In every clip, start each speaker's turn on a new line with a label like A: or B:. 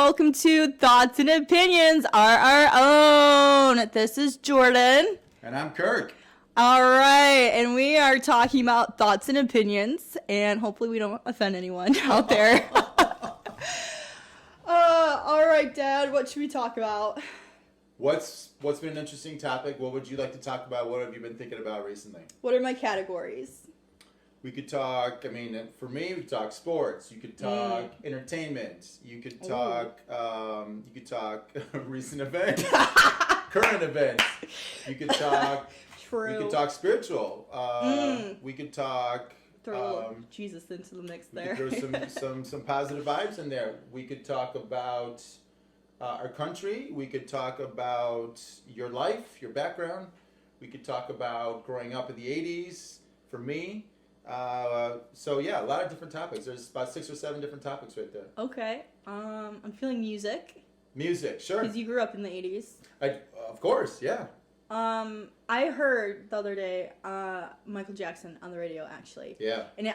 A: welcome to Thoughts and Opinions Are Our Own. This is Jordan.
B: And I'm Kirk.
A: All right, and we are talking about thoughts and opinions, and hopefully we don't offend anyone out there. All right, Dad, what should we talk about?
B: What's been an interesting topic? What would you like to talk about? What have you been thinking about recently?
A: What are my categories?
B: We could talk, for me, we could talk sports. You could talk entertainment. You could talk, recent events, current events. You could talk,
A: True.
B: we could talk spiritual. We could talk,
A: Throw Jesus into the mix there.
B: We could throw some positive vibes in there. We could talk about our country. We could talk about your life, your background. We could talk about growing up in the 80s for me. So yeah, a lot of different topics. There's about 6 or 7 different topics right there.
A: Okay. I'm feeling music.
B: Music, sure.
A: Because you grew up in the 80s.
B: Of course, yeah.
A: I heard the other day Michael Jackson on the radio, actually.
B: Yeah.
A: And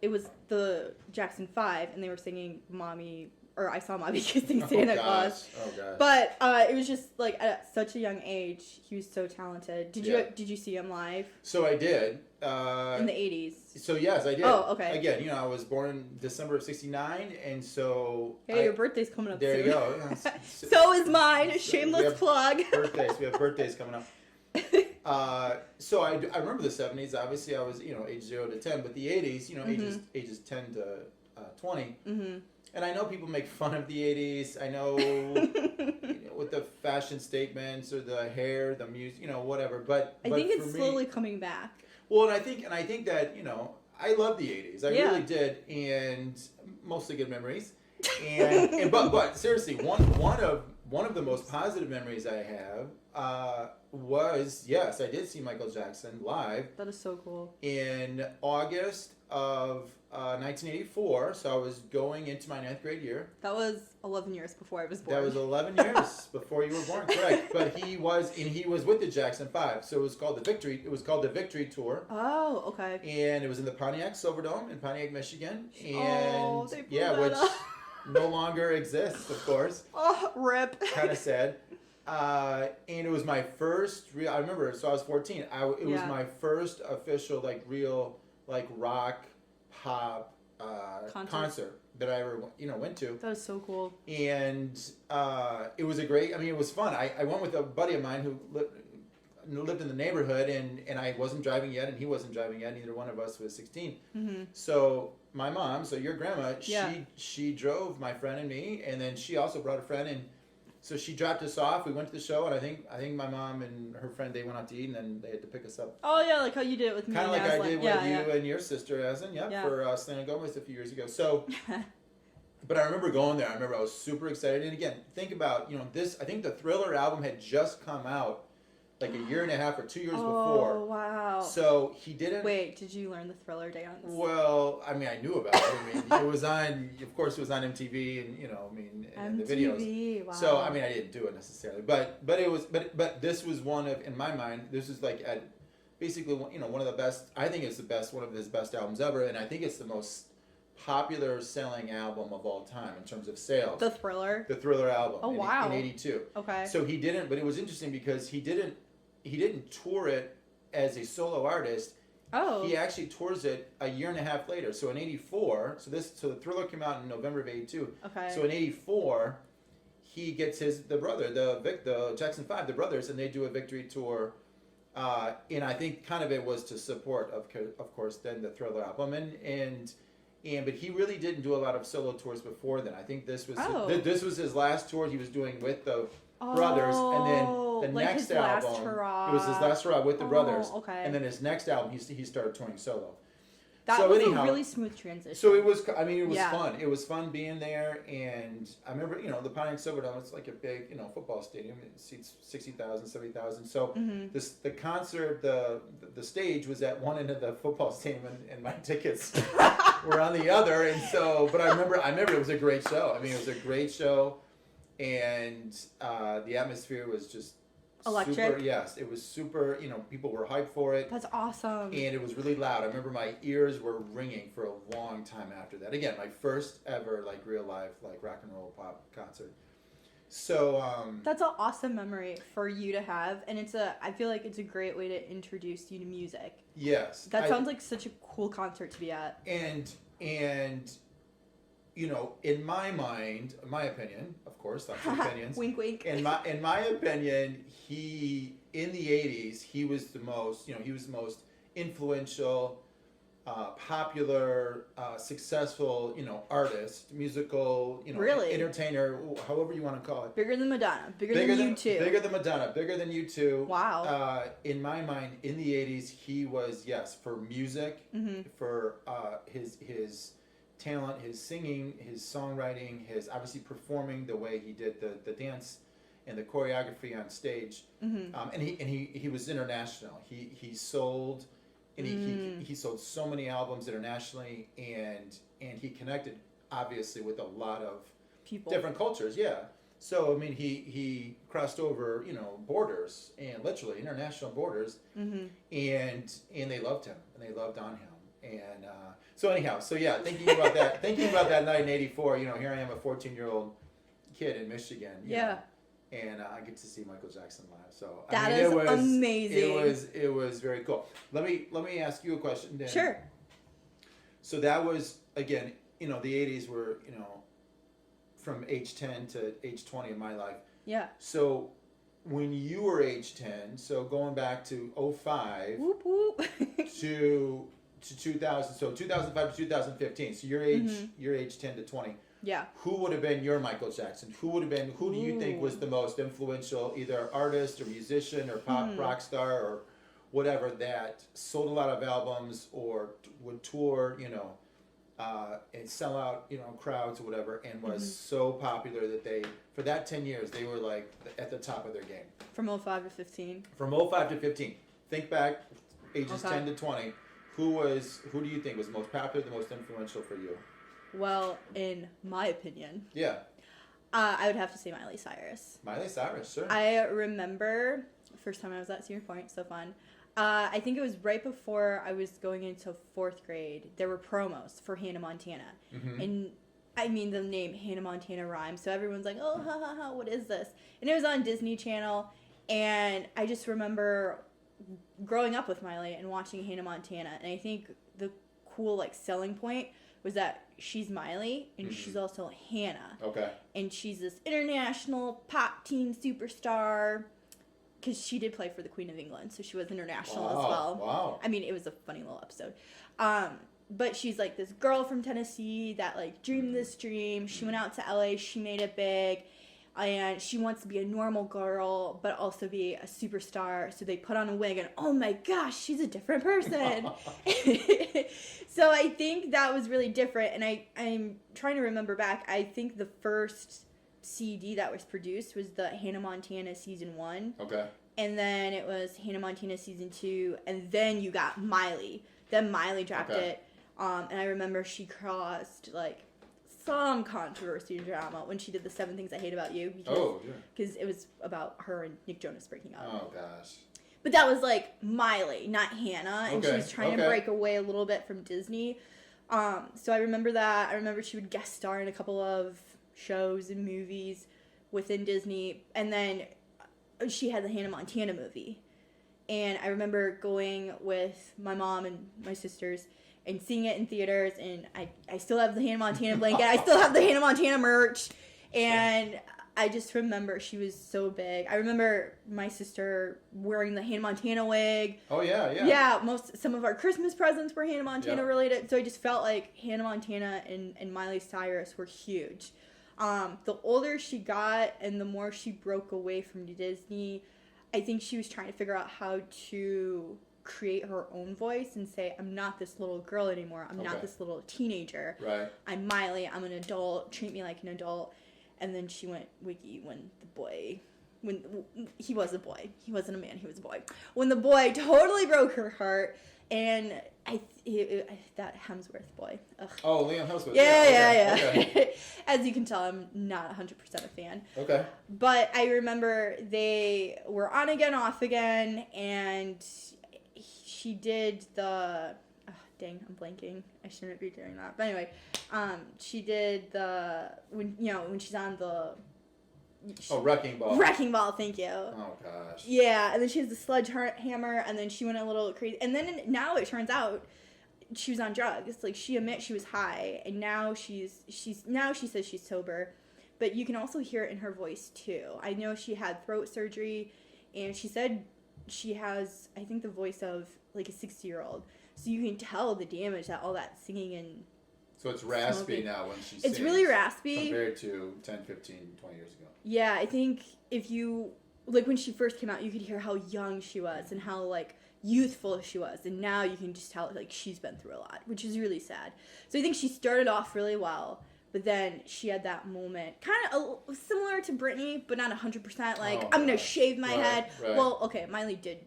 A: it was the Jackson 5, and they were singing "Mommy," or "I Saw Mommy Kissing Santa Claus."
B: Oh gosh.
A: But it was just like at such a young age, he was so talented. Did you see him live?
B: So I did.
A: In the 80s.
B: So yes, I did.
A: Oh, okay.
B: Again, I was born in December of '69, and so.
A: Hey, your birthday's coming up
B: there
A: soon.
B: You go.
A: So is mine. Shameless plug.
B: We have birthdays coming up. So I remember the 70s. Obviously, I was age 0 to 10, but the 80s, ages 10 to 20.
A: Mm-hmm.
B: And I know people make fun of the 80s. I know with the fashion statements or the hair, the music, whatever. But
A: I think it's slowly coming back.
B: Well, and I think that I love the 80s. I really did, and mostly good memories. And but seriously, one of the most positive memories I have was, yes, I did see Michael Jackson live.
A: That is so cool.
B: In August of 1984, so I was going into my 9th grade year.
A: That was 11 years before I was born.
B: That was 11 years before you were born, correct? But he was with the Jackson 5, so it was called the Victory Tour.
A: Oh, okay.
B: And it was in the Pontiac Silverdome in Pontiac, Michigan.
A: And
B: they which no longer exists, of course.
A: Oh, rip.
B: Kind of sad. And it was my first real. I remember. So I was 14. It was my first official real rock pop concert that I ever went to.
A: That was so cool.
B: And it was it was fun. I went with a buddy of mine who lived in the neighborhood, and I wasn't driving yet, and he wasn't driving yet. Neither one of us was 16. Mm-hmm. So my mom, so your grandma, she drove my friend and me, and then she also brought a friend, and so she dropped us off. We went to the show, and I think my mom and her friend, they went out to eat, and then they had to pick us up.
A: Oh yeah, like how you did it with me.
B: Kind of like I did with you and your sister, for Selena Gomez a few years ago. So, but I remember going there. I remember I was super excited. And again, think about this. I think the Thriller album had just come out like a year and a half or 2 years before.
A: Oh wow!
B: So he didn't.
A: Wait, did you learn the Thriller dance?
B: Well, I knew about it. It was on. Of course, it was on MTV, and the videos.
A: Wow.
B: So I didn't do it necessarily, but it was. But this was one of, in my mind, this was basically one of the best. I think it's the best, one of his best albums ever, and I think it's the most popular selling album of all time in terms of sales.
A: The Thriller.
B: The Thriller album.
A: Oh wow.
B: In '82.
A: Okay.
B: So he didn't, but it was interesting because he didn't tour it as a solo artist.
A: Oh.
B: He actually tours it a year and a half later. So in '84, so the Thriller came out in November of '82.
A: Okay.
B: So in '84, he gets the brother, the Jackson 5, the brothers, and they do a victory tour. And I think kind of it was to support, of course, then the Thriller album, but he really didn't do a lot of solo tours before then. I think this was his last tour he was doing with the brothers, and then the next album, it was his last hurrah with the brothers.
A: Okay.
B: And then his next album, he started touring solo.
A: That was a really smooth transition.
B: So it was. It was fun. It was fun being there, and I remember, the Pontiac Silverdome. It's like a big, football stadium. It seats 60,000, 70,000. So the concert, the stage was at one end of the football stadium, and my tickets were on the other. And so, but I remember it was a great show. It was a great show, and the atmosphere was just
A: Electric.
B: Super, yes, it was super. You know, people were hyped for it.
A: That's awesome.
B: And it was really loud. I remember my ears were ringing for a long time after that. Again, my first ever like real life like rock and roll pop concert. So
A: That's an awesome memory for you to have, and I feel like it's a great way to introduce you to music.
B: yes,
A: That sounds like such a cool concert to be at.
B: and you know, in my mind, my opinion, of course, that's opinions.
A: Wink, wink.
B: In my opinion, he in the '80s he was the most influential, popular, successful artist, musical,
A: Really?
B: entertainer, however you want to call it.
A: Bigger than Madonna. Bigger than U2.
B: Bigger than Madonna. Bigger than U2.
A: Wow.
B: In my mind, in the '80s, he was for music, for his talent, his singing, his songwriting, his obviously performing, the way he did the dance and the choreography on stage, and he was international. He sold, and he sold so many albums internationally, and he connected obviously with a lot of
A: People.
B: different cultures. Yeah. So I mean, he crossed over borders, and literally international borders, and they loved him and they loved on him. And so anyhow, thinking about that night in '84, here I am, a 14-year-old kid in Michigan, and I get to see Michael Jackson live. So
A: It was amazing.
B: It was very cool. Let me ask you a question, Dan.
A: Sure.
B: So that was again, the '80s were from age 10 to age 20 in my life.
A: Yeah.
B: So when you were age 10, so going back to 05
A: Whoop whoop.
B: to 2000, so 2005 to 2015. So your age 10 to 20.
A: Yeah.
B: Who would have been your Michael Jackson? Who do you think was the most influential, either artist or musician or pop rock star or whatever, that sold a lot of albums or would tour, and sell out, crowds or whatever, and was so popular that for that 10 years, they were like at the top of their game?
A: From 05 to 15.
B: From 05 to 15. Think back, ages 10 to 20. Who do you think was the most popular, the most influential for you?
A: Well, in my opinion,
B: Yeah.
A: I would have to say Miley Cyrus.
B: Miley Cyrus, sure.
A: I remember the first time I was at Cedar Point, so fun. I think it was right before I was going into 4th grade. There were promos for Hannah Montana. And I mean, the name Hannah Montana rhymes, so everyone's like, oh, ha, ha, ha, what is this? And it was on Disney Channel, and I just remember growing up with Miley and watching Hannah Montana, and I think the cool, selling point was that she's Miley, and she's also Hannah.
B: Okay.
A: And she's this international pop teen superstar, because she did play for the Queen of England, so she was international as well.
B: Wow.
A: I mean, it was a funny little episode. But she's this girl from Tennessee that dreamed this dream. She went out to LA, she made it big, and she wants to be a normal girl, but also be a superstar. So they put on a wig, and oh my gosh, she's a different person. So I think that was really different, and I'm trying to remember back. I think the first CD that was produced was the Hannah Montana Season 1.
B: Okay.
A: And then it was Hannah Montana Season 2, and then you got Miley. Then Miley dropped it, and I remember she caused, some controversy and drama when she did the 7 Things I Hate About You. Because it was about her and Nick Jonas breaking up.
B: Oh, gosh.
A: But that was, Miley, not Hannah, and she was trying to break away a little bit from Disney. So I remember that. I remember she would guest star in a couple of shows and movies within Disney, and then she had the Hannah Montana movie, and I remember going with my mom and my sisters and seeing it in theaters, and I still have the Hannah Montana blanket, I still have the Hannah Montana merch, and I just remember she was so big. I remember my sister wearing the Hannah Montana wig.
B: Oh yeah.
A: Yeah, some of our Christmas presents were Hannah Montana related, so I just felt like Hannah Montana and Miley Cyrus were huge. The older she got and the more she broke away from Disney, I think she was trying to figure out how to create her own voice and say, I'm not this little girl anymore. I'm not this little teenager.
B: Right.
A: I'm Miley. I'm an adult. Treat me like an adult. And then she went wiki when he was a boy. He wasn't a man. He was a boy. When the boy totally broke her heart, and that Hemsworth boy. Ugh.
B: Oh, Liam Hemsworth.
A: Yeah.
B: Okay.
A: As you can tell, I'm not 100% a fan.
B: Okay.
A: But I remember they were on again, off again, and she did the... Oh, dang, I'm blanking. I shouldn't be doing that. But anyway, she did the... When she's on the...
B: Wrecking Ball.
A: Wrecking Ball, thank you.
B: Oh, gosh.
A: Yeah, and then she has the sledgehammer, and then she went a little crazy. And then now it turns out she was on drugs. Like, she admits she was high, and now she says she's sober. But you can also hear it in her voice, too. I know she had throat surgery, and she said she has, I think, the voice of, like, a 60-year-old. So you can tell the damage that all that singing and...
B: So it's raspy now when she sings.
A: It's really raspy.
B: Compared to 10, 15, 20 years ago.
A: Yeah, I think if you... Like, when she first came out, you could hear how young she was and how, like, youthful she was. And now you can just tell, like, she's been through a lot, which is really sad. So I think she started off really well, but then she had that moment. Kind of similar to Britney, but not 100%. Like, I'm going to shave my head.
B: Right.
A: Well, okay, Miley did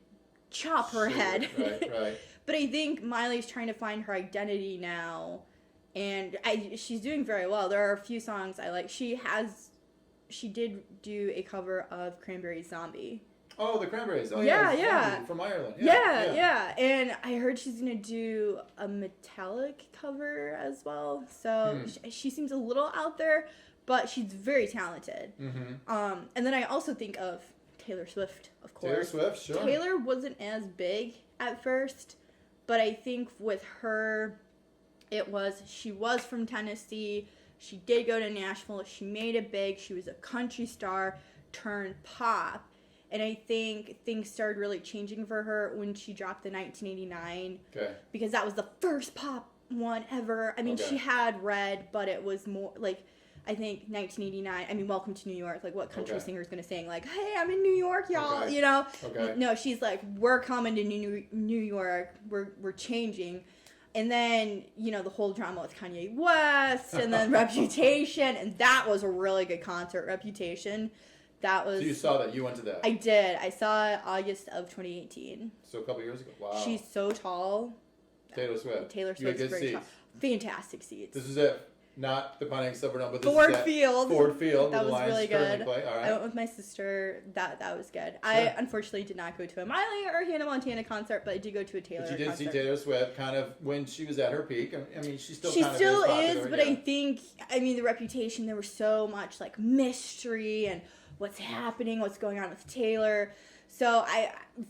A: chop her head.
B: Right.
A: But I think Miley's trying to find her identity now. And she's doing very well. There are a few songs I like. She did do a cover of Cranberries' Zombie.
B: Oh, the Cranberries. Oh,
A: yeah.
B: From Ireland.
A: Yeah. And I heard she's going to do a Metallic cover as well. So she seems a little out there, but she's very talented. Mm-hmm. And then I also think of Taylor Swift, of course.
B: Taylor Swift, sure.
A: Taylor wasn't as big at first, but I think with her... She was from Tennessee. She did go to Nashville. She made it big. She was a country star turned pop. And I think things started really changing for her when she dropped the 1989.
B: Okay.
A: Because that was the first pop one ever. I mean, she had Red, but it was more like, I think 1989. I mean, Welcome to New York. Like, what country singer is going to sing, like, hey, I'm in New York, y'all, you know?
B: Okay.
A: No, she's like, we're coming to New York. We're changing. And then, the whole drama with Kanye West, and then Reputation, and that was a really good concert, Reputation. That was...
B: So you saw that? You went to that?
A: I did. I saw it August of 2018.
B: So a couple years ago? Wow.
A: She's so tall.
B: Taylor Swift.
A: Taylor Swift's very tall. Fantastic seats.
B: This is it. Not the Pontiac Silverdome, but this
A: Ford
B: is that
A: Field.
B: Ford Field.
A: That was really good.
B: All right.
A: I went with my sister. That was good. Sure. I unfortunately did not go to a Miley or Hannah Montana concert, but I did go to a Taylor concert.
B: But you did see Taylor Swift kind of when she was at her peak. I mean, she still
A: is
B: popular,
A: but I think, the Reputation, there was so much like mystery and what's happening, what's going on with Taylor. So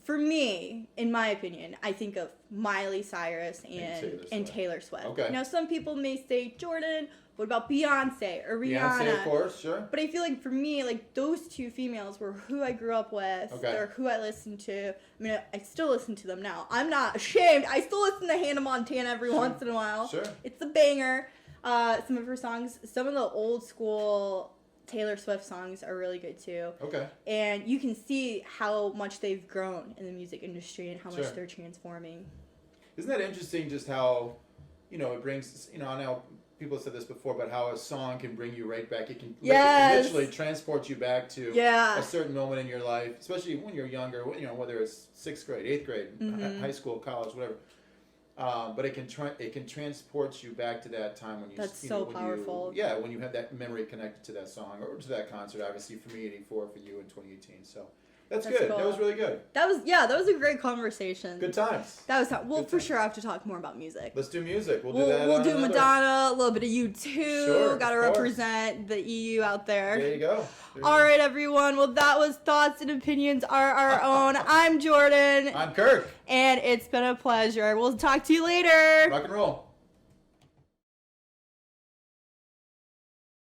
A: for me, in my opinion, I think of Miley Cyrus and Taylor Swift.
B: Okay.
A: Now, some people may say Jordan. What about Beyonce or Rihanna?
B: Beyonce, of course, sure.
A: But I feel like for me, like those two females were who I grew up with.
B: Okay.
A: They're who I listened to. I mean, I still listen to them now. I'm not ashamed. I still listen to Hannah Montana every once in a while.
B: Sure.
A: It's a banger. Some of her songs, some of the old school Taylor Swift songs are really good too. Okay. And you can see how much they've grown in the music industry and how much they're transforming.
B: Isn't that interesting just how, it brings, I know people have said this before, but how a song can bring you right back. It can literally transport you back to a certain moment in your life, especially when you're younger, whether it's 6th grade, 8th grade, high school, college, whatever. But it can transport you back to that time when you...
A: That's so powerful.
B: When you have that memory connected to that song or to that concert, obviously for me, 84, for you in 2018. So that's good. Cool. That was really good.
A: That was a great conversation.
B: Good times.
A: We'll for sure have to talk more about music.
B: Let's do music. We'll do that.
A: We'll do Madonna, a little bit of U2.
B: Sure,
A: got to represent the EU out there.
B: There you go.
A: All right, everyone. Well, that was Thoughts and Opinions Are Our Own. I'm Jordan.
B: I'm Kirk.
A: And it's been a pleasure. We'll talk to you later.
B: Rock and roll.